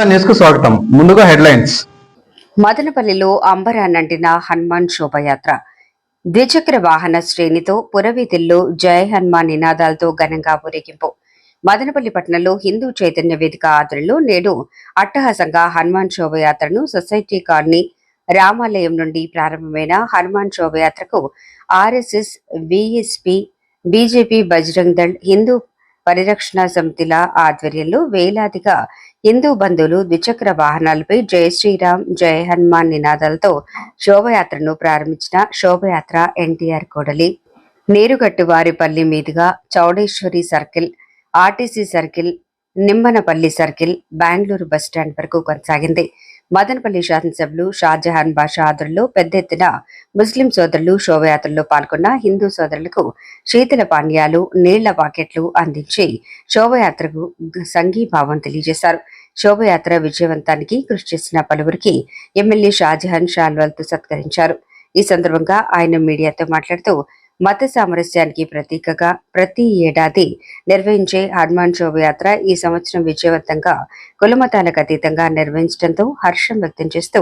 News కు స్వాగతం. ముందుగా హెడ్లైన్స్. మదనపల్లిలో అంబరానంటిన హనుమాన్ శోభయాత్ర. ద్విచక్ర వాహన శ్రేణితో పురవీధుల్లో జయ హనుమాన్ నినాదాలతో ఘనంగా ఊరేగింపు. మదనపల్లి పట్టణంలో హిందూ చైతన్య వేదిక ఆధ్వర్యంలో నేడు అట్టహాసంగా హనుమాన్ శోభయాత్రను సొసైటీ కాలనీ రామాలయం నుండి ప్రారంభమైన హనుమాన్ శోభయాత్రకు RSS, VSP, BJP, Bajrang Dal, హిందూ పరిరక్షణ సమితిల ఆధ్వర్యంలో వేలాదిగా హిందూ బంధువులు ద్విచక్ర వాహనాలపై జై శ్రీరామ్, జయ హనుమాన్ నినాదాలతో శోభయాత్రను ప్రారంభించిన శోభయాత్ర ఎన్టీఆర్ కూడలి, నీరుగట్టువారిపల్లి మీదుగా Chowdeshwari circle, RTC circle, Nimmanapalli circle, Bengaluru bus stand వరకు కొనసాగింది. మదనపల్లి శాసనసభ్యులు షాజహాన్ బాషా ఆధ్వర్యంలో పెద్ద ఎత్తున ముస్లిం సోదరులు శోభయాత్రలో పాల్గొన్న హిందూ సోదరులకు శీతల పానీయాలు, నీళ్ల పాకెట్లు అందించి శోభయాత్రకు సంఘీభావం తెలియజేశారు. శోభయాత్ర విజయవంతానికి కృషి చేసిన పలువురికి ఎమ్మెల్యే షాజహాన్ శాల్వాలతో సత్కరించారు. ఈ సందర్భంగా ఆయన మీడియాతో మాట్లాడుతూ మత సామరస్యానికి ప్రతీకగా ప్రతి ఏడాది నిర్వహించే హనుమాన్ శోభయాత్ర ఈ సంవత్సరం విజయవంతంగా కులమతాలకు అతీతంగా నిర్వహించడంతో హర్షం వ్యక్తం చేస్తూ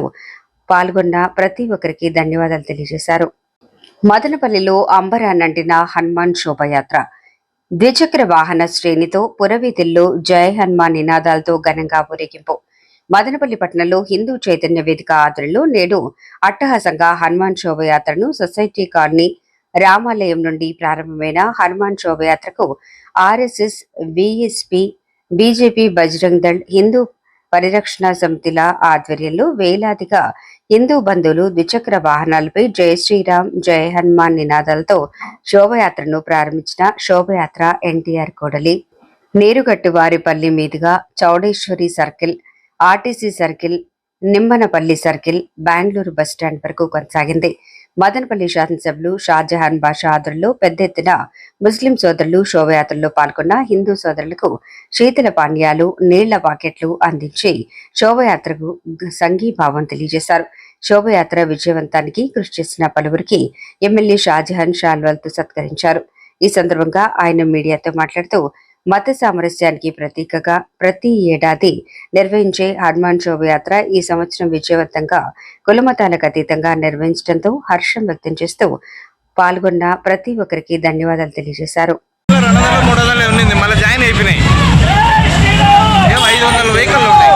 పాల్గొన్న ప్రతి ఒక్కరికి ధన్యవాదాలు తెలియజేశారు. మదనపల్లిలో అంబరానంటిన హనుమాన్ శోభయాత్ర. ద్విచక్ర వాహన శ్రేణితో పురవీధుల్లో జయ హనుమాన్ నినాదాలతో ఘనంగా ఊరేగింపు. మదనపల్లి పట్టణంలో హిందూ చైతన్య వేదిక ఆధ్వర్యంలో నేడు అట్టహాసంగా హనుమాన్ శోభయాత్రను సొసైటీ కాలనీ రామాలయం నుండి ప్రారంభమైన హనుమాన్ శోభయాత్రకు RSS, VSP, BJP, Bajrang Dal, హిందూ పరిరక్షణ సమితిల ఆధ్వర్యంలో వేలాదిగా హిందూ బంధువులు ద్విచక్ర వాహనాలపై జై శ్రీరామ్, జయ హనుమాన్ నినాదాలతో శోభయాత్రను ప్రారంభించిన శోభయాత్ర ఎన్టీఆర్ కూడలి, నీరుగట్టువారిపల్లి మీదుగా Chowdeshwari circle, RTC circle, Nimmanapalli circle, Bengaluru bus stand వరకు కొనసాగింది. మదనపల్లి శాసనసభ్యులు షాజహాన్ బాషా ఆధ్వర్యంలో పెద్ద ఎత్తున ముస్లిం సోదరులు శోభయాత్రలో పాల్గొన్న హిందూ సోదరులకు శీతల పానీయాలు, నీళ్ల పాకెట్లు అందించి శోభయాత్రకు సంఘీభావం తెలియజేశారు. శోభయాత్ర విజయవంతానికి కృషి చేసిన పలువురికి ఎమ్మెల్యే షాజహాన్ శాల్వాలతో సత్కరించారు. ఈ సందర్భంగా ఆయన మీడియాతో మాట్లాడుతూ మత సామరస్యానికి ప్రతీకగా ప్రతి ఏడాది నిర్వహించే హనుమాన్ శోభయాత్ర ఈ సంవత్సరం విజయవంతంగా కులమతాలకు అతీతంగా నిర్వహించడంతో హర్షం వ్యక్తం చేస్తూ పాల్గొన్న ప్రతి ఒక్కరికి ధన్యవాదాలు తెలియజేశారు. 500 వెహికల్ ఉంటాయి.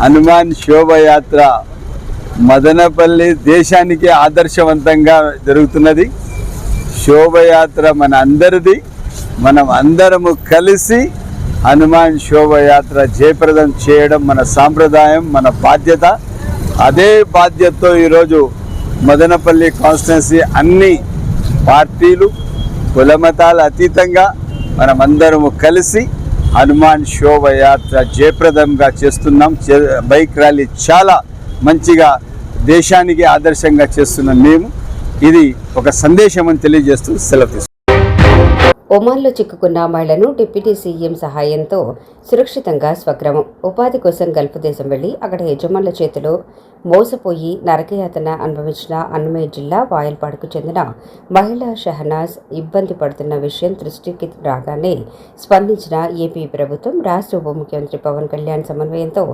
హనుమాన్ శోభయాత్ర మదనపల్లి దేశానికి ఆదర్శవంతంగా జరుగుతున్నది. శోభయాత్ర మన అందరిది. మనం అందరము కలిసి హనుమాన్ శోభయాత్ర జయప్రదం చేయడం మన సాంప్రదాయం, మన బాధ్యత. అదే బాధ్యతతో ఈరోజు మదనపల్లి కాన్స్టిట్యున్సీ అన్ని పార్టీలు కులమతాల అతీతంగా మనమందరము కలిసి హనుమాన్ శోభయాత్ర జయప్రదంగా చేస్తున్నాం. బైక్ ర్యాలీ చాలా మంచిగా దేశానికి ఆదర్శంగా చేస్తున్నాం మేము. ఇది ఒక సందేశం అని తెలియజేస్తూ సెలవు తీసుకుంటాం. ఒమాన్లో చిక్కుకున్న మహిళను డిప్యూటీ సీఎం సహాయంతో సురక్షితంగా స్వగ్రామం. ఉపాధి కోసం గల్ఫ్ దేశం వెళ్లి అక్కడ యజమానుల చేతిలో మోసపోయి నరకయాతన అనుభవించిన అన్నమయ్య జిల్లా వాయల్పాడుకు చెందిన మహిళా షహనాజ్ ఇబ్బంది పడుతున్న విషయం దృష్టికి రాగానే స్పందించిన ఏపీ ప్రభుత్వం రాష్ట్ర ఉప ముఖ్యమంత్రి పవన్ కళ్యాణ్ సమన్వయంతో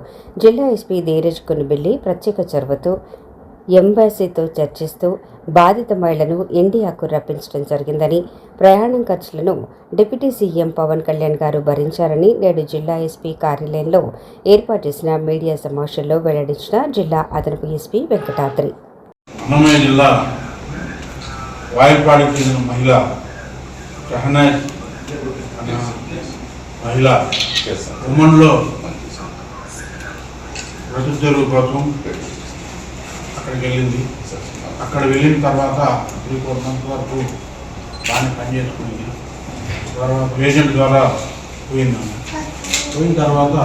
జిల్లా ఎస్పీ ధీరజ్ కొనిబిల్లి ప్రత్యేక చొరవతో ఎంబసీతో చర్చిస్తూ బాధిత మహిళను ఇండియాకు రప్పించడం జరిగిందని, ప్రయాణం ఖర్చులను డిప్యూటీ సీఎం పవన్ కళ్యాణ్ గారు భరించారని నేడు జిల్లా ఎస్పీ కార్యాలయంలో ఏర్పాటు చేసిన మీడియా సమావేశంలో వెల్లడించిన జిల్లా అదనపు ఎస్పీ వెంకటాద్రి. అన్నమయ్య జిల్లా వాయల్పాడుకు చెందిన మహిళ షహనాజ్ అనే మహిళ ఉమ్మన్లో బ్రతుకు కోసం అక్కడికి వెళ్ళింది. అక్కడ వెళ్ళిన తర్వాత 3-4 months వరకు బాగానే పనిచేసుకునేది. తర్వాత ఏజెంట్ ద్వారా పోయిన తర్వాత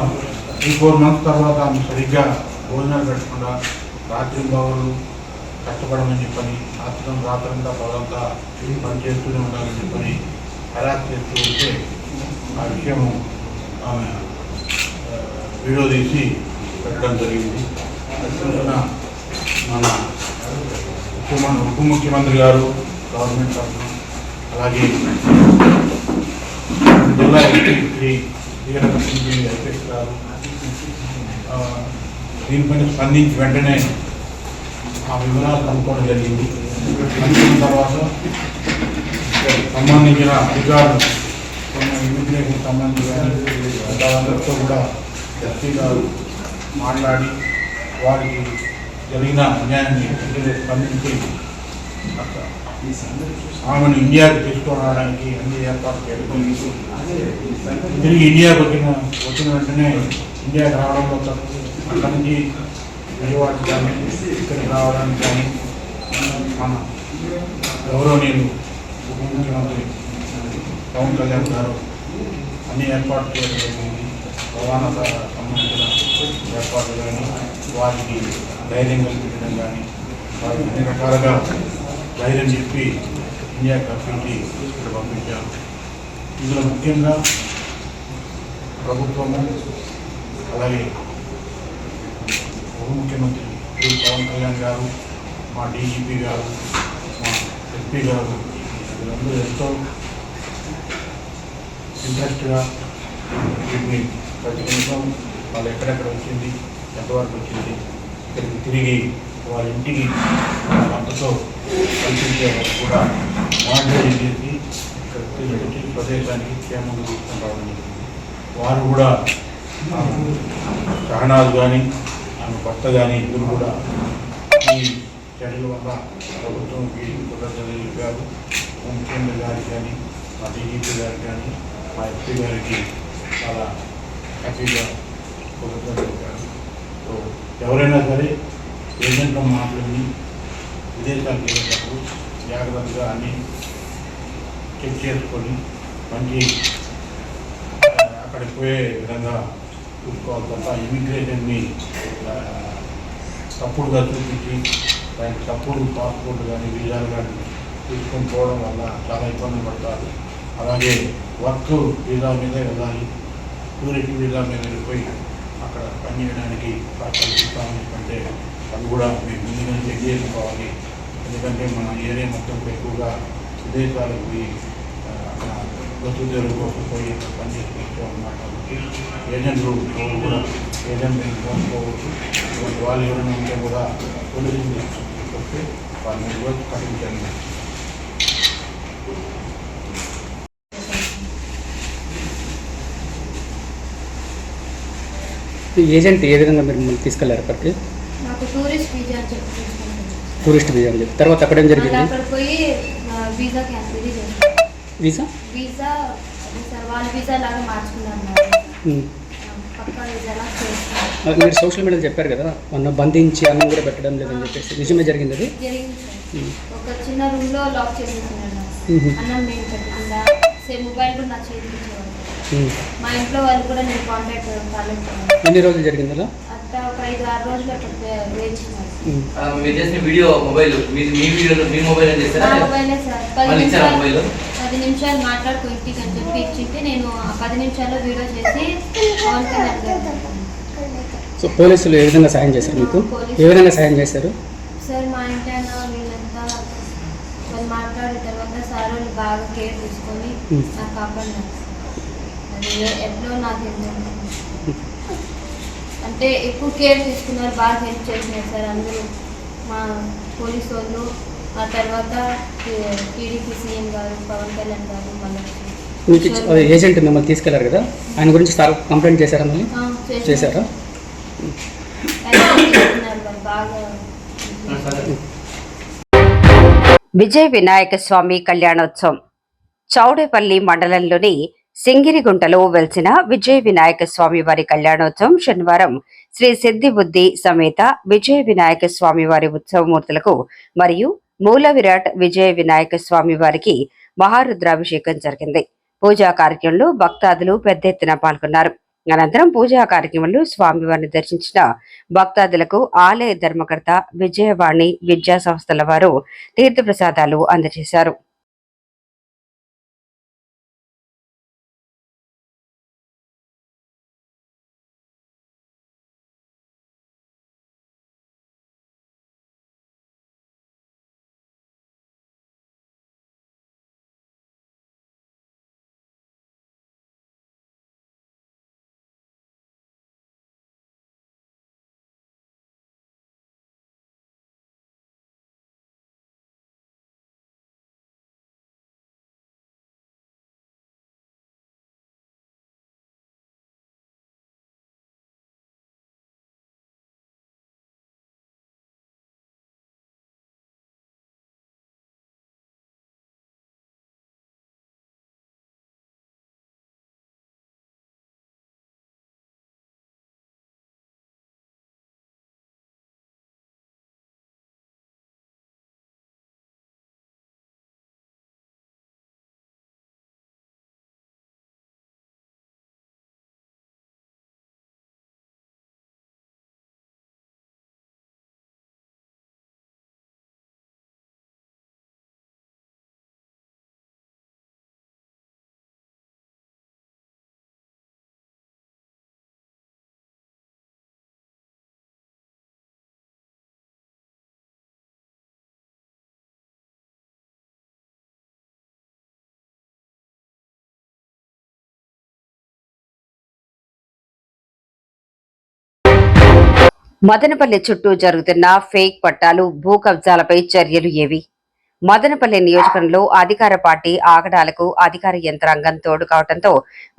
3-4 months తర్వాత ఆమె సరిగ్గా భోజనాలు పెట్టకుండా రాత్రి బావులు కష్టపడమని చెప్పని, రాత్రంతా పగలంతా పని చేస్తూనే ఉండాలని చెప్పని హెరాస్ చేస్తూ ఉంటే ఆ విషయము ఆమె వీడియో తీసి పెట్టడం జరిగింది. చూసిన మన ఉప ముఖ్యమంత్రి గారు, గవర్నమెంట్ తరఫున, అలాగే జిల్లా ఎస్పీ ఐపీఎస్ గారు దీనిపైన స్పందించి వెంటనే ఆ వివరాలు కనుక్కోవడం జరిగింది. కనుక్కున్న తర్వాత సంబంధించిన అధికారులు, ఇమిగ్రేషన్ సంబంధించి కానీ వాళ్ళందరితో కూడా ఎస్పీ గారు మాట్లాడి వారికి జరిగిన అన్యాయాన్ని స్పందించి ఆమెను ఇండియాకి తీసుకురావడానికి అన్ని ఏర్పాట్లు చేసుకుని తిరిగి ఇండియాకి వచ్చిన వెంటనే ఇండియాకి రావడంలో అక్కడి నుంచి విజయవాడ కానీ ఇక్కడికి రావడానికి కానీ మన గౌరవనీయులు ఉప ముఖ్యమంత్రి పవన్ కళ్యాణ్ గారు అన్ని ఏర్పాట్లు చేయడం జరిగింది. రవాణా సంబంధించిన ఏర్పాట్లు కానీ, వారికి ధైర్యం కల్పించడం కానీ, వారికి అన్ని రకాలుగా ధైర్యం చెప్పి ఇండియాకి రప్పించి ఇక్కడ పంపించారు. ఇందులో ముఖ్యంగా ప్రభుత్వము, అలాగే ఉప ముఖ్యమంత్రి పవన్ కళ్యాణ్ గారు, మా డీజీపీ గారు, మా ఎస్పీ గారు వీళ్ళందరూ ఎంతో ఇంట్రెస్ట్గా వీటిని ప్రతి నిమిషం వాళ్ళు ఎక్కడెక్కడ వచ్చింది, ఎంతవరకు వచ్చింది, ఇక్కడికి తిరిగి వాళ్ళ ఇంటికి అంతతో కల్పించే వరకు కూడా మానిటరింగ్ చేసి ఇక్కడ తీసుకొచ్చి ప్రదేశానికి క్షేమంగా తీసుకొని రావడం జరిగింది. వారు కూడా షహనాజ్ కానీ ఆమె భర్త కానీ ఇద్దరు కూడా ఈ చర్యల వల్ల ప్రభుత్వంకి కృతజ్ఞతలు తెలిపారు. ముఖ్యమంత్రి గారికి కానీ, మా డీజీపీ గారికి కానీ, మా ఎస్పీ గారికి చాలా హ్యాపీగా కృతజ్ఞతలు తెలిపారు. సో ఎవరైనా సరే ఏజెంట్లో మాట్లాడి విదేశాలకు వెళ్ళేటప్పుడు జాగ్రత్తగా అన్నీ చెక్ చేసుకొని మంచి అక్కడికి పోయే విధంగా చూసుకోవాలి తప్ప ఇమిగ్రేషన్ని తప్పుడుగా చూపించి దానికి తప్పుడు పాస్పోర్ట్ కానీ వీజాలు కానీ తీసుకొని పోవడం వల్ల చాలా ఇబ్బందులు పడతారు. అలాగే వర్క్ వీజా మీదే వెళ్ళాలి, టూరిస్ట్ వీజా మీద వెళ్ళిపోయి అక్కడ పని చేయడానికి కల్పిస్తామని అంటే అది కూడా మీరు ముందుగా చెక్ చేసుకోవాలి. ఎందుకంటే మన ఏరియా మొత్తం ఎక్కువగా విదేశాలకు పోయి అక్కడ బతుకుదేరు కోసం పోయి అక్కడ పని చేసుకుంటామన్నమాట. కాబట్టి ఏజెంట్లు కూడా ఏజెంట్ మోసుకోవచ్చు. ఇటువంటి వాళ్ళు ఎవరైనా ఉంటే కూడా పోలీసులు వస్తే వాళ్ళని రోజు కట్టించండి. ఏజెంట్ ఏ విధంగా మీరు మిమ్మల్ని తీసుకెళ్లారు అక్కడికి? నాకు టూరిస్ట్ వీజా అని చెప్పి తీసుకుంటాను. టూరిస్ట్ వీజా అని చెప్పి తర్వాత అక్కడ ఏం జరిగింది? అక్కడ పోయి వీసా క్యాన్సిల్ చేశాను. వీసా వీసా సార్ వాళ్ళ వీసా లాగా మార్చుకున్నారు నాకు. పక్కా వీసా లాగా చేస్తున్నారు. మీరు సోషల్ మీడియాలో చెప్పారు కదా మొన్న బంధించి అన్నం కూడా పెట్టడం లేదని చెప్పేసి, నిజమే జరిగింది అది? జరిగింది సార్. ఒక చిన్న రూమ్లో లాక్ చేసేసినారు నాకు. అన్నం నేను పెట్టకుండా మొబైల్ కూడా నా చేతికి ఇచ్చేవాళ్ళు. మా ఇంట్లో వాళ్ళు కూడా నేను కాంటాక్ట్ కాలేదు. ఎన్ని రోజులు జరిగింది అలా? అట్లా ఒక 5-6 రోజులు అట్లా వేయించినారు. మీరు చేసిన వీడియో మొబైల్ మీ మొబైల్ అని చేస్తారా? నా మొబైలే సార్. 10 నిమిషాలు మాట్లాడుకో ఇంటికి అని చెప్పి ఇచ్చింటే నేను ఆ 10 నిమిషాల్లో వీడియో చేసి పవన్ కళ్యాణ్ గారు. సో పోలీసులు ఏ విధంగా సాయం చేశారు మీకు? ఏ విధంగా సాయం చేశారు సార్? మా ఇంట్లో వీళ్ళంతా వాళ్ళు మాట్లాడిన తర్వాత సార్ వాళ్ళు బాగా కేర్ తీసుకొని నాకు కాపాడినారు. అది ఎట్లో నాకు అంటే ఎక్కువ కేర్ తీసుకున్నారు, బాగా హెల్ప్ చేసినారు సార్ అందరూ. మా పోలీసు వాళ్ళు, ఆ తర్వాత టీడీపీ సీఎం గారు, పవన్ కళ్యాణ్ గారు, మళ్ళీ ఏజెంట్ మిమ్మల్ని తీసుకెళ్లారు కదా, ఆయన గురించి సార్ కంప్లైంట్ చేశారా? మళ్ళీ చేశారా? బాగా విజయ వినాయక స్వామి కళ్యాణోత్సవం చౌడేపల్లి మండలంలోని సింగిరిగుంటలో వెలిసిన విజయ వినాయక స్వామి వారి కళ్యాణోత్సవం శనివారం శ్రీ సిద్ధి బుద్ధి సమేత విజయ వినాయక స్వామి వారి ఉత్సవమూర్తులకు మరియు మూల విరాట్ విజయ వినాయక స్వామి వారికి మహారుద్రాభిషేకం జరిగింది. పూజా కార్యక్రమంలో భక్తాదులు పెద్ద ఎత్తున పాల్గొన్నారు. అనంతరం పూజా కార్యక్రమంలో స్వామివారిని దర్శించిన భక్తాదులకు ఆలయ ధర్మకర్త విజయవాణి విద్యా సంస్థల వారు తీర్థప్రసాదాలు అందజేశారు. మదనపల్లి చుట్టూ జరుగుతున్న ఫేక్ పట్టాలు, భూ కబ్జాలపై చర్యలు ఏవి? మదనపల్లి నియోజకవర్గంలో అధికార పార్టీ ఆగడాలకు అధికార యంత్రాంగం తోడు కావడంతో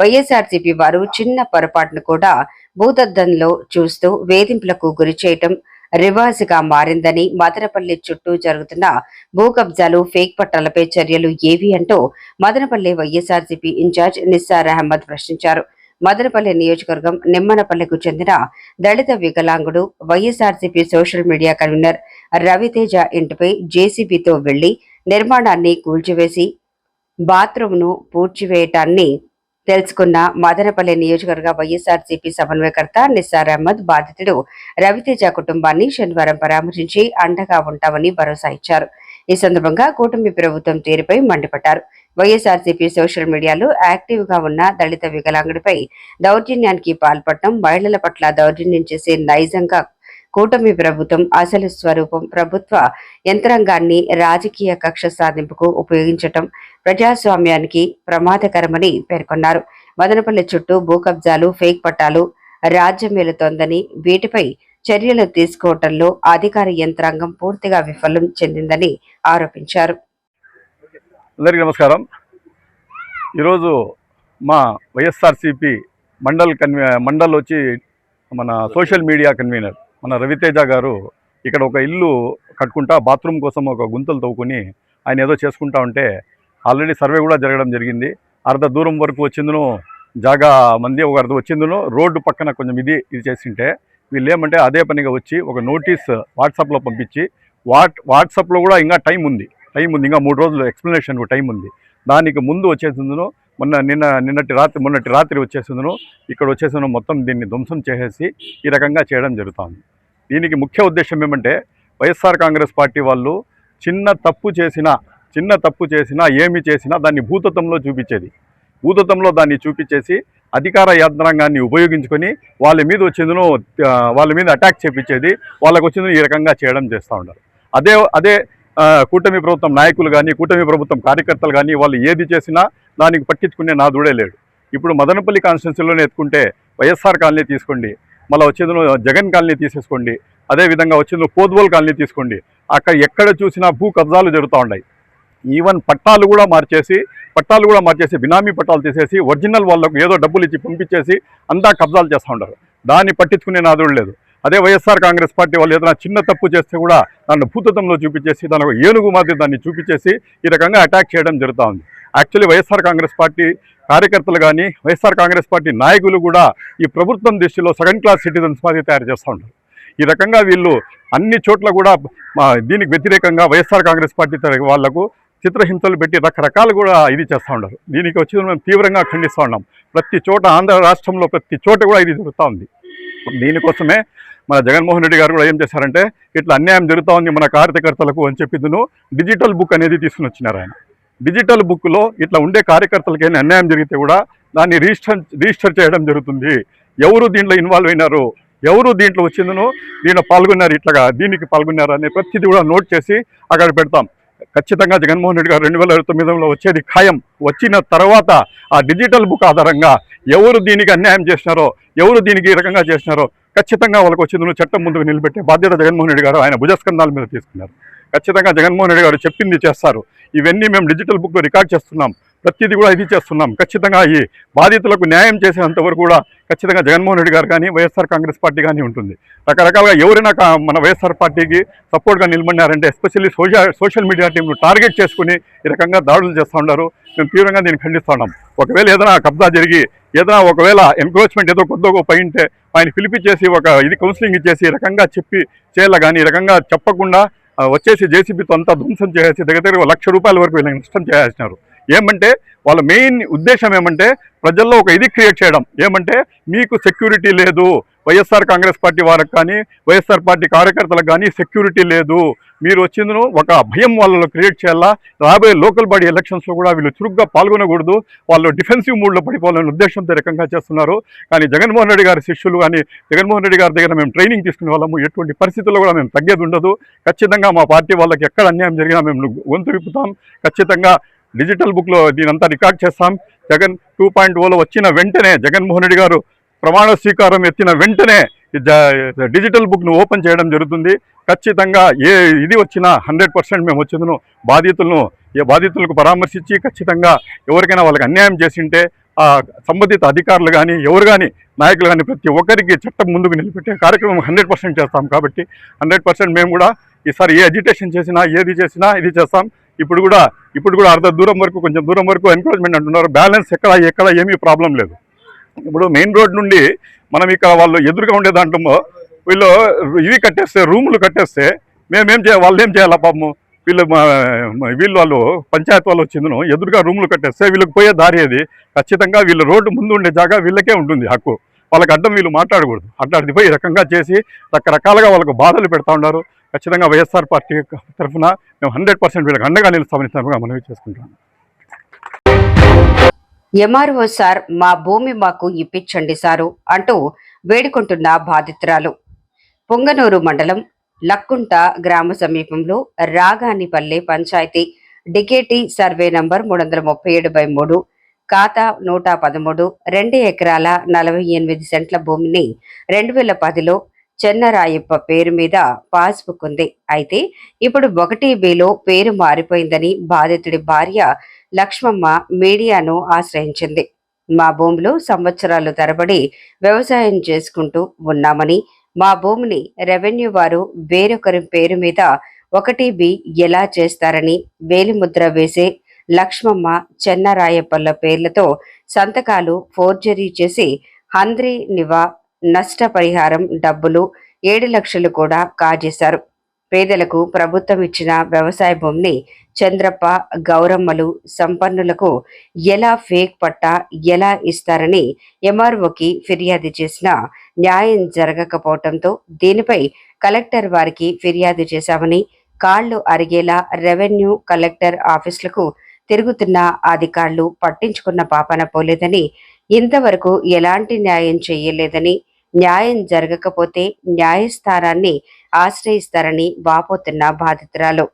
వైఎస్ఆర్సీపీ వారు చిన్న పొరపాటును కూడా భూతద్దంలో చూస్తూ వేధింపులకు గురి చేయటం రివాజుగా మారిందని, మదనపల్లి చుట్టూ జరుగుతున్న భూ కబ్జాలు, ఫేక్ పట్టాలపై చర్యలు ఏవి అంటూ మదనపల్లి వైఎస్ఆర్సీపీ ఇన్ఛార్జ్ నిస్సార్ అహ్మద్ ప్రశ్నించారు. మదనపల్లి నియోజకవర్గం నిమ్మనపల్లికు చెందిన దళిత వికలాంగుడు YSRCP social media convener Raviteja ఇంటిపై జేసీబీతో వెళ్లి నిర్మాణాన్ని కూల్చివేసి బాత్రూంను పూడ్చివేయటాన్ని తెలుసుకున్న మదనపల్లి నియోజకవర్గ వైఎస్ఆర్సీపీ సమన్వయకర్త నిస్సార్ అహ్మద్ బాధితుడు రవితేజ కుటుంబాన్ని శనివారం పరామర్శించి అండగా ఉంటామని భరోసా ఇచ్చారు. ఈ సందర్భంగా కూటమి ప్రభుత్వం తీరుపై మండిపడ్డారు. వైఎస్ఆర్సీపీ సోషల్ మీడియాలో యాక్టివ్ గా ఉన్న దళిత వికలాంగుడిపై దౌర్జన్యానికి పాల్పడటం, మహిళల పట్ల దౌర్జన్యం చేసే నైజంగా కూటమి ప్రభుత్వం అసలు స్వరూపం ప్రభుత్వ యంత్రాంగాన్ని రాజకీయ కక్ష సాధింపుకు ఉపయోగించటం ప్రజాస్వామ్యానికి ప్రమాదకరమని పేర్కొన్నారు. మదనపల్లి చుట్టూ భూ కబ్జాలు, ఫేక్ పట్టాలు రాజ్యమేలుతోందని, వీటిపై చర్యలు తీసుకోవటంలో అధికార యంత్రాంగం పూర్తిగా విఫలం చెందిందని ఆరోపించారు. అందరికీ నమస్కారం. ఈరోజు మా వైఎస్ఆర్సీపీ మండల్ వచ్చి మన సోషల్ మీడియా కన్వీనర్ మన రవితేజ గారు ఇక్కడ ఒక ఇల్లు కట్టుకుంటా బాత్రూమ్ కోసం ఒక గుంతలు తవ్వుకొని ఆయన ఏదో చేసుకుంటా ఉంటే ఆల్రెడీ సర్వే కూడా జరగడం జరిగింది. అర్ధ దూరం వరకు వచ్చిందును జాగా మంది, ఒక అర్ధ వచ్చిందును రోడ్డు పక్కన కొంచెం ఇది చేసింటే వీళ్ళు ఏమంటే అదే పనిగా వచ్చి ఒక నోటీస్ వాట్సాప్లో పంపించి వాట్సాప్లో కూడా ఇంకా టైం ఉంది, ఇంకా 3 రోజులు ఎక్స్ప్లెనేషన్కు టైం ఉంది. దానికి ముందు వచ్చేసిందును మొన్నటి రాత్రి వచ్చేసిందును ఇక్కడ వచ్చేసిందును మొత్తం దీన్ని ధ్వంసం చేసేసి ఈ రకంగా చేయడం జరుగుతుంది. దీనికి ముఖ్య ఉద్దేశం ఏమంటే వైఎస్ఆర్ కాంగ్రెస్ పార్టీ వాళ్ళు చిన్న తప్పు చేసినా ఏమి చేసినా దాన్ని భూతత్వంలో చూపించేది, భూతత్వంలో దాన్ని చూపించేసి అధికార యంత్రాంగాన్ని ఉపయోగించుకొని వాళ్ళ మీద అటాక్ చేపించేది, వాళ్ళకు వచ్చిందని ఈ రకంగా చేయడం చేస్తూ ఉన్నారు. అదే కూటమి ప్రభుత్వం నాయకులు కానీ కూటమి ప్రభుత్వం కార్యకర్తలు కానీ వాళ్ళు ఏది చేసినా దానికి పట్టించుకునే నాదుడే లేడు. ఇప్పుడు మదనపల్లి కాన్స్టిట్యున్సీలోనే ఎత్తుకుంటే వైఎస్ఆర్ కాలనీ తీసుకోండి, మళ్ళీ వచ్చేది జగన్ కాలనీ తీసేసుకోండి, అదేవిధంగా వచ్చేది పోద్వోల్ కాలనీ తీసుకోండి, అక్కడ ఎక్కడ చూసినా భూ కబ్జాలు జరుగుతూ ఉన్నాయి. ఈవెన్ పట్టాలు కూడా మార్చేసి బినామీ పట్టాలు తీసేసి ఒరిజినల్ వాళ్ళకు ఏదో డబ్బులు ఇచ్చి పంపించేసి అంతా కబ్జాలు చేస్తూ ఉంటారు. దాన్ని పట్టించుకునే నాదుడు లేదు. అదే వైఎస్ఆర్ కాంగ్రెస్ పార్టీ వాళ్ళు ఏదైనా చిన్న తప్పు చేస్తే కూడా దాన్ని భూతత్వంలో చూపించేసి దాని ఏనుగు మాదిరి దాన్ని చూపించేసి ఈ రకంగా అటాక్ చేయడం జరుగుతూ ఉంది. యాక్చువల్లీ వైఎస్ఆర్ కాంగ్రెస్ పార్టీ కార్యకర్తలు కానీ వైఎస్ఆర్ కాంగ్రెస్ పార్టీ నాయకులు కూడా ఈ ప్రభుత్వం దృష్టిలో సెకండ్ క్లాస్ సిటిజన్స్ మాదిరి తయారు చేస్తూ ఉంటారు. ఈ రకంగా వీళ్ళు అన్ని చోట్ల కూడా దీనికి వ్యతిరేకంగా వైఎస్ఆర్ కాంగ్రెస్ పార్టీ వాళ్లకు చిత్రహింసలు పెట్టి రకరకాలు కూడా ఇది చేస్తూ ఉన్నారు. దీనికి వచ్చి మేము తీవ్రంగా ఖండిస్తూ ఉన్నాం. ప్రతి చోట ఆంధ్ర రాష్ట్రంలో ప్రతి చోట కూడా ఇది జరుగుతూ ఉంది. దీనికోసమే మన జగన్మోహన్ రెడ్డి గారు కూడా ఏం చేశారంటే ఇట్లా అన్యాయం జరుగుతూ ఉంది మన కార్యకర్తలకు అని చెప్పిద్దును డిజిటల్ బుక్ అనేది తీసుకుని వచ్చినారు. ఆయన డిజిటల్ బుక్లో ఇట్లా ఉండే కార్యకర్తలకి ఏమైనా అన్యాయం జరిగితే కూడా దాన్ని రిజిస్టర్ చేయడం జరుగుతుంది. ఎవరు దీంట్లో ఇన్వాల్వ్ అయినారు, ఎవరు దీంట్లో వచ్చిందనో దీంట్లో పాల్గొన్నారు, ఇట్లాగా దీనికి పాల్గొన్నారు అనే ప్రతిదీ కూడా నోట్ చేసి అక్కడ పెడతాం. ఖచ్చితంగా జగన్మోహన్ రెడ్డి గారు 2029లో వచ్చేది ఖాయం. వచ్చిన తర్వాత ఆ డిజిటల్ బుక్ ఆధారంగా ఎవరు దీనికి అన్యాయం చేసినారో, ఎవరు దీనికి ఈ రకంగా చేసినారో ఖచ్చితంగా వాళ్ళకి వచ్చిందో చట్టం ముందుకు నిలబెట్టే బాధ్యత జగన్మోహన్ రెడ్డి గారు ఆయన భుజస్కంధాల మీద తీసుకున్నారు. ఖచ్చితంగా జగన్మోహన్ రెడ్డి గారు చెప్పింది చేస్తారు. ఇవన్నీ మేము డిజిటల్ బుక్లో రికార్డ్ చేస్తున్నాం, ప్రతిదీ కూడా ఇది చేస్తున్నాం. ఖచ్చితంగా ఈ బాధితులకు న్యాయం చేసేంత వరకు కూడా ఖచ్చితంగా జగన్మోహన్ రెడ్డి గారు కానీ వైఎస్ఆర్ కాంగ్రెస్ పార్టీ కానీ ఉంటుంది. రకరకాలుగా ఎవరైనా మన వైఎస్ఆర్ పార్టీకి సపోర్ట్గా నిలబడినారంటే ఎస్పెషల్లీ సోషల్ మీడియా టీంను టార్గెట్ చేసుకుని ఈ రకంగా దాడులు చేస్తూ ఉన్నారు. మేము తీవ్రంగా దీన్ని ఖండిస్తూ ఉన్నాం. ఒకవేళ ఏదైనా కబ్జా జరిగి ఒకవేళ ఎంక్రోచ్మెంట్ ఏదో కొద్దిగా గొప్ప అయింటే ఆయన పిలిపించేసి కౌన్సిలింగ్ ఇచ్చేసి ఈ రకంగా చెప్పి చేయాలి. కానీ ఈ రకంగా చెప్పకుండా వచ్చేసి జేసీబీతో అంతా ధ్వంసం చేసి దగ్గర ₹1 లక్ష వరకు వీళ్ళకి నష్టం చేసినారు. ఏమంటే వాళ్ళ మెయిన్ ఉద్దేశం ఏమంటే ప్రజల్లో ఒక ఇది క్రియేట్ చేయడం, ఏమంటే మీకు సెక్యూరిటీ లేదు, వైఎస్ఆర్ కాంగ్రెస్ పార్టీ వారికి కానీ వైఎస్ఆర్ పార్టీ కార్యకర్తలకు కానీ సెక్యూరిటీ లేదు, మీరు వచ్చిందను ఒక భయం వాళ్ళలో క్రియేట్ చేయాలా, రాబోయే లోకల్ బాడీ ఎలక్షన్స్లో కూడా వీళ్ళు చురుగ్గా పాల్గొనకూడదు, వాళ్ళు డిఫెన్సివ్ మూడ్లో పడిపోవాలనే ఉద్దేశంతో రకంగా చేస్తున్నారు. కానీ జగన్మోహన్ రెడ్డి గారి శిష్యులు కానీ జగన్మోహన్ రెడ్డి గారి దగ్గర మేము ట్రైనింగ్ తీసుకునే వాళ్ళము, ఎటువంటి పరిస్థితుల్లో కూడా మేము తగ్గేది ఉండదు. ఖచ్చితంగా మా పార్టీ వాళ్ళకి ఎక్కడ అన్యాయం జరిగినా మేము గొంతు విప్పుతాం. ఖచ్చితంగా డిజిటల్ బుక్లో దీనంతా రికార్డ్ చేస్తాం. జగన్ 2.0లో వచ్చిన వెంటనే జగన్మోహన్ రెడ్డి గారు ప్రమాణ స్వీకారం ఎత్తిన వెంటనే డిజిటల్ బుక్ను ఓపెన్ చేయడం జరుగుతుంది. ఖచ్చితంగా ఇది వచ్చినా 100% మేము వచ్చేందును బాధితులకు పరామర్శించి ఖచ్చితంగా ఎవరికైనా వాళ్ళకి అన్యాయం చేసింటే ఆ సంబంధిత అధికారులు కానీ ఎవరు కానీ నాయకులు కానీ ప్రతి ఒక్కరికి చట్టం ముందుకు నిలబెట్టే కార్యక్రమం 100% చేస్తాం. కాబట్టి 100% మేము కూడా ఈసారి ఏ అజిటేషన్ చేసినా ఏది చేసినా ఇది చేస్తాం. ఇప్పుడు కూడా అర్ధ దూరం వరకు కొంచెం దూరం వరకు ఎన్క్రోచ్మెంట్ అంటున్నారు. బ్యాలెన్స్ ఎక్కడ ఏమీ ప్రాబ్లం లేదు. ఇప్పుడు మెయిన్ రోడ్ నుండి మనం ఇక్కడ వాళ్ళు ఎదురుగా ఉండే దాంట్లో వీళ్ళు ఇవి కట్టేస్తే రూములు కట్టేస్తే మేమేం చేయాలి, వాళ్ళు ఏం చేయాలి పాపము, వాళ్ళు పంచాయతీ వాళ్ళు వచ్చిందను ఎదురుగా రూములు కట్టేస్తే వీళ్ళకి పోయే దారి అది. ఖచ్చితంగా వీళ్ళు రోడ్డు ముందు ఉండే జాగా వీళ్ళకే ఉంటుంది హక్కు, వాళ్ళకి అడ్డం వీళ్ళు మాట్లాడకూడదు. అట్లాంటిది పోయి రకంగా చేసి రకరకాలుగా వాళ్ళకు బాధలు పెడతా ఉన్నారు. ఖచ్చితంగా వైఎస్ఆర్ పార్టీ తరఫున మేము 100% వీళ్ళకి అండగా నిలుస్తామని తరఫుగా మనవి చేసుకుంటాం. ఎంఆర్ఓ సార్ మా భూమి మాకు ఇప్పించండి సారు అంటూ వేడుకుంటున్న బాధితురాలు. పొంగనూరు మండలం లక్కుంట గ్రామ సమీపంలో రాగానిపల్లె పంచాయతీ డికేటీ సర్వే నంబర్ 337/3 ఖాతా 113 2 ఎకరాల 48 సెంట్ల భూమిని 2010లో చెన్నరాయప్ప పేరు మీద పాస్బుక్ ఉంది. అయితే ఇప్పుడు 1బిలో పేరు మారిపోయిందని బాధితుడి భార్య లక్ష్మమ్మ మీడియాను ఆశ్రయించింది. మా భూమిలో సంవత్సరాలు తరబడి వ్యవసాయం చేసుకుంటూ ఉన్నామని, మా భూమిని రెవెన్యూ వారు వేరొకరి పేరు మీద 1B ఎలా చేస్తారని వేలిముద్ర వేసే లక్ష్మమ్మ, చెన్నరాయపల్ల పేర్లతో సంతకాలు ఫోర్జరీ చేసి హంద్రీ నివా నష్టపరిహారం డబ్బులు 7 లక్షలు కూడా కాజేశారు. పేదలకు ప్రభుత్వం ఇచ్చిన వ్యవసాయ భూమిని చంద్రప్ప, గౌరమ్మలు సంపన్నులకు ఎలా ఫేక్ పట్టా ఎలా ఇస్తారని ఎంఆర్ఓకి ఫిర్యాదు చేసినా న్యాయం జరగకపోవడంతో దీనిపై కలెక్టర్ వారికి ఫిర్యాదు చేశామని, కాళ్లు అరిగేలా రెవెన్యూ, కలెక్టర్ ఆఫీసులకు తిరుగుతున్న అధికారులు పట్టించుకున్న పాపన పోలేదని, ఇంతవరకు ఎలాంటి న్యాయం చేయలేదని, న్యాయం జరగకపోతే న్యాయస్థానాన్ని ఆశ్రయిస్తారని వాపోతున్న బాధితురాలు.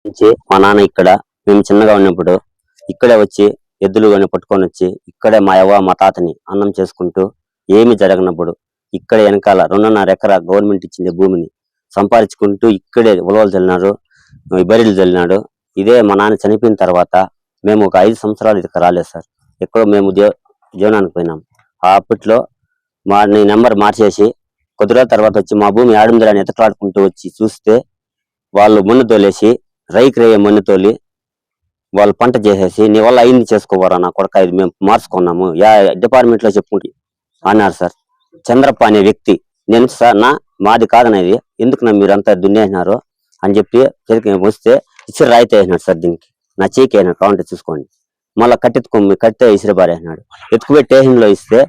నుంచి మా నాన్న ఇక్కడ మేము చిన్నగా ఉన్నప్పుడు ఇక్కడే వచ్చి ఎద్దులు కానీ పట్టుకొని వచ్చి ఇక్కడే మా యవ్వ మా తాతని అన్నం చేసుకుంటూ ఏమి జరగనప్పుడు ఇక్కడ వెనకాల 2.5 ఎకరా గవర్నమెంట్ ఇచ్చింది భూమిని సంపాదించుకుంటూ ఇక్కడే ఉలవలు చల్లినారు, బరిలు చల్లినాడు. ఇదే మా నాన్న చనిపోయిన తర్వాత మేము ఒక 5 సంవత్సరాలు ఇక్కడ రాలేదు సార్. ఎక్కడో మేము జీవనానికి పోయినాం. అప్పట్లో మా నెంబర్ మార్చేసి కొద్ది రోజుల తర్వాత వచ్చి మా భూమి ఆడుందని ఎతకలాడుకుంటూ వచ్చి చూస్తే వాళ్ళు మన్ను తోలేసి రైకి రేయ మన్ను తోలి వాళ్ళు పంట చేసేసి నీ వల్ల అయింది చేసుకోవారా నా కొడక, ఇది మేము మార్చుకున్నాము డిపార్ట్మెంట్ లో చెప్పుకుంటే అన్నారు సార్. చంద్రప్ప అనే వ్యక్తి నేను సార్ మాది కాదనేది ఎందుకు మీరంతా దున్నేసినారు అని చెప్పి వస్తే ఇచ్చి రాయితీ వేసినాడు సార్. దీనికి నా చీకి అయినాడు కావాలంటే చూసుకోండి. మళ్ళీ కట్టే ఇసిరిబారేసినాడు. ఎత్తుకుపోయి స్టేషన్లో ఇస్తే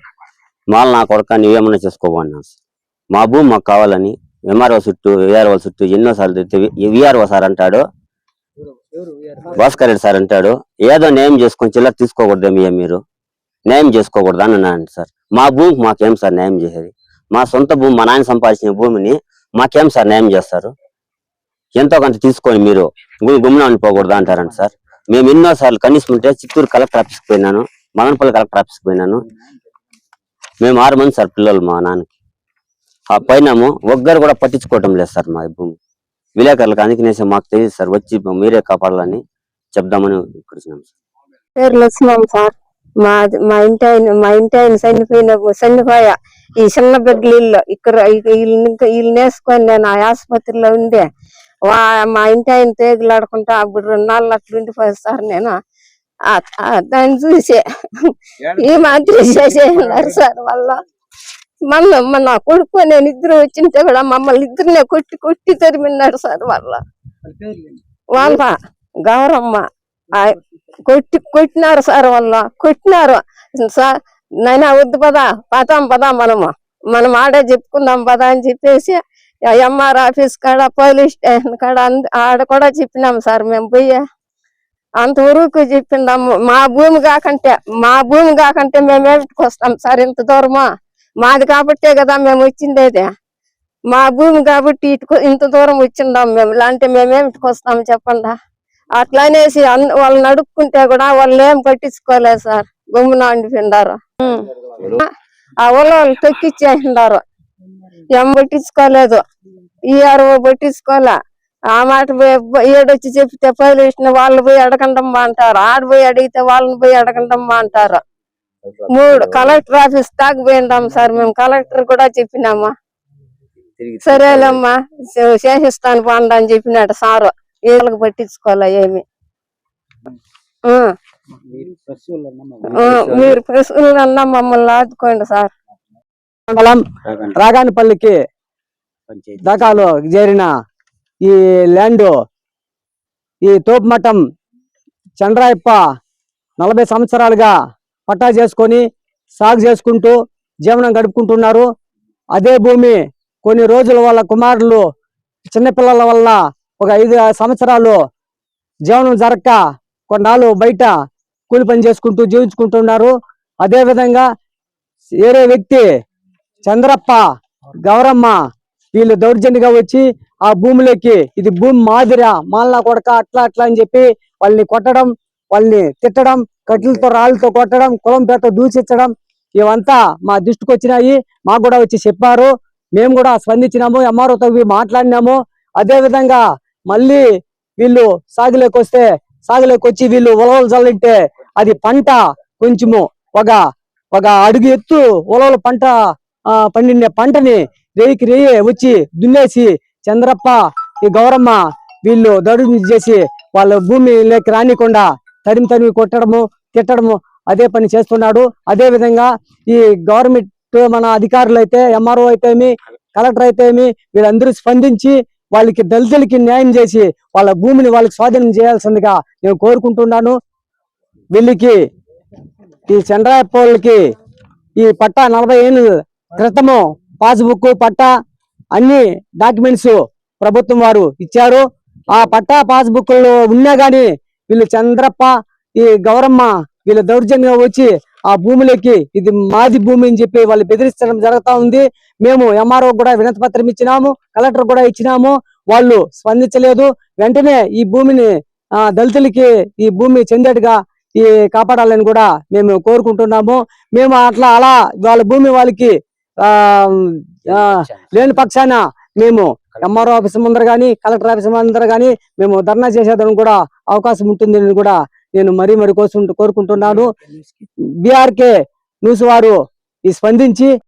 మళ్ళీ నా కొడక నువ్వేమన్నా చేసుకోబోన్నాను. మా భూమి మాకు కావాలని ఎంఆర్ఓ చుట్టూ విఆర్ఓ చుట్టూ ఎన్నోసార్లు విఆర్ఓ సార్ అంటాడు, భాస్కర్ రెడ్డి సార్ అంటాడు ఏదో న్యాయం చేసుకొని చిల్లర తీసుకోకూడదు మీరు న్యాయం చేసుకోకూడదు అని అన్నాడు సార్. మా భూమికి మాకేం సార్ న్యాయం చేసేది? మా సొంత భూమి మా నాయన సంపాదించిన భూమిని మాకేం సార్ న్యాయం చేస్తారు? ఎంతో కొంత తీసుకొని మీరు గుమ్మిన ఉండిపోకూడదు అంటారంట సార్. మేము ఎన్నోసార్లు కనీసం ఉంటే చిత్తూరు కలెక్టర్ ఆఫీస్కి పోయినాను, మదనపల్లి కలెక్టర్ ఆఫీస్కి పోయినాను. మేము 6 మంది సార్ పిల్లలు మా నాన్నకి. ఆ పైనము ఒక్కరు కూడా పట్టించుకోవటం లేదు సార్. మా భూమి విలేకరులకు అందుకనేసి మాకు తెలియదు సార్, వచ్చి మీరే కాపాడాలని చెప్దామని ఇక్కడ వచ్చినాం సార్. పేర్లు వచ్చినాం సార్. మా ఇంటి ఆయన చనిపోయా ఈ చిన్న బిడ్డలు ఇల్లు ఇక్కడ వీళ్ళు నేసుకొని నేను ఆ ఆసుపత్రిలో ఉండే మా ఇంటి ఆయన తేగులాడుకుంటా అప్పుడు 2 నాళ్ళు అట్లా ఉండిపోయి సార్. నేను దాన్ని చూసే ఈ మాదిరి చేసేసినారు సార్. మన నా కొడుకు నేను ఇద్దరు వచ్చింటే కూడా మమ్మల్ని ఇద్దరినే కొట్టి తరిమినాడు సార్. వాళ్ళ గౌరమ్మ కొట్టినారు సార్. కొట్టినారు సార్. నైనా వద్దు పదా మనం ఆడే చెప్పుకుందాం పదా అని చెప్పేసి ఎంఆర్ ఆఫీస్ కాడ పోలీస్ స్టేషన్ కాడ ఆడ కూడా చెప్పినాం సార్. మేము పోయి అంతవరకు చెప్పిందాము. మా భూమి కాకంటే మేమేమిటికి వస్తాం సార్? ఇంత దూరమా? మాది కాబట్టే కదా మేము వచ్చిండేది. మా భూమి కాబట్టి ఇంత దూరం వచ్చిందాం మేము. ఇలాంటి మేమేమిటికి వస్తాం చెప్పండి? అట్లా అనేసి వాళ్ళని అడుక్కుంటే కూడా వాళ్ళు ఏం పట్టించుకోలేదు సార్. గుమ్మున అండిపిండారు. ఆ వాళ్ళు తొక్కిచ్చేసిండారు. ఏం పట్టించుకోలేదు. ఈఆర్ఓ పట్టించుకోలే. ఆ మాట ఏడొచ్చి చెప్తే పోలీస్ వాళ్ళు పోయి అడగండమ్మా అంటారు. ఆడపోయి అడిగితే వాళ్ళని పోయి అడగండమ్మా అంటారు. 3 కలెక్టర్ ఆఫీస్ దాకా పోయిండాం సార్. మేము కలెక్టర్ కూడా చెప్పినామా, సరేలేమ్మా చేసిస్తాను పండు అని చెప్పినాడు సారు. వీళ్ళకి పట్టించుకోలే ఏమి. మీరు ప్రశ్నలన్నా మమ్మల్ని ఆదుకోండి సార్. మండలం రాగానిపల్లికి దాకాలో చేరిన ఈ ల్యాండ్ ఈ తోపుమఠం చంద్రాయప్ప 40 సంవత్సరాలుగా పట్టా చేసుకొని సాగు చేసుకుంటూ జీవనం గడుపుకుంటున్నారు. అదే భూమి కొన్ని రోజుల వాళ్ళ కుమారులు చిన్నపిల్లల వల్ల ఒక 5 సంవత్సరాలు జీవనం జరగక కొన్నాళ్ళు బయట కూలి పని చేసుకుంటూ జీవించుకుంటున్నారు. అదే విధంగా వేరే వ్యక్తి చంద్రప్ప, గౌరమ్మ వీళ్ళు దౌర్జన్యంగా వచ్చి ఆ భూమిలోకి ఇది భూమి మాదిరా మాలనా కొడక అట్లా అట్లా అని చెప్పి వాళ్ళని కొట్టడం, వాళ్ళని తిట్టడం, కట్టెలతో రాళ్ళతో కొట్టడం, కులం పేట దూషించడం ఇవంతా మా దృష్టికి వచ్చినాయి. మాకు కూడా వచ్చి చెప్పారు. మేము కూడా స్పందించినాము, ఎంఆర్ఓతో మాట్లాడినాము. అదే విధంగా మళ్ళీ వీళ్ళు సాగులోకి వచ్చి వీళ్ళు ఉలవలు చల్లింటే అది పంట కొంచెము ఒక అడుగు ఎత్తు ఉలవలు పంట పండిన పంటని రేయికి వచ్చి దున్నేసి చంద్రప్ప, ఈ గౌరమ్మ వీళ్ళు దడుగు చేసి వాళ్ళ భూమిలోకి రానికుండా తరిమి కొట్టడము, తిట్టడము అదే పని చేస్తున్నాడు. అదే విధంగా ఈ గవర్నమెంట్ మన అధికారులు అయితే, ఎంఆర్ఓ అయితే ఏమి, కలెక్టర్ అయితే ఏమి, వీళ్ళందరూ స్పందించి వాళ్ళకి దళితులకి న్యాయం చేసి వాళ్ళ భూమిని వాళ్ళకి స్వాధీనం చేయాల్సిందిగా నేను కోరుకుంటున్నాను. వీళ్ళకి ఈ చంద్రప్పకి ఈ పట్టా 40 ఏళ్ళ క్రితము పాస్బుక్, పట్టా అన్ని డాక్యుమెంట్స్ ప్రభుత్వం వారు ఇచ్చారు. ఆ పట్టా పాస్బుక్ లో ఉన్నా గానీ వీళ్ళు చంద్రప్ప, ఈ గౌరమ్మ వీళ్ళ దౌర్జన్యంగా వచ్చి ఆ భూమిలోకి ఇది మాది భూమి అని చెప్పి వాళ్ళు బెదిరించడం జరుగుతా ఉంది. మేము ఎంఆర్ఓ కూడా వినతి పత్రం ఇచ్చినాము, కలెక్టర్ కూడా ఇచ్చినాము. వాళ్ళు స్పందించలేదు. వెంటనే ఈ భూమిని దళితులకి ఈ భూమి చెందేట్టుగా ఈ కాపాడాలని కూడా మేము కోరుకుంటున్నాము. మేము అలా వాళ్ళ భూమి వాళ్ళకి లేని పక్షాన మేము ఎంఆర్ఓ ఆఫీస్ ముందర కానీ, కలెక్టర్ ఆఫీస్ ముందర కానీ మేము ధర్నా చేసేదానికి కూడా అవకాశం ఉంటుందని కూడా నేను మరీ కోరుకుంటున్నాను. బీఆర్కే న్యూస్ వారు ఈ స్పందించి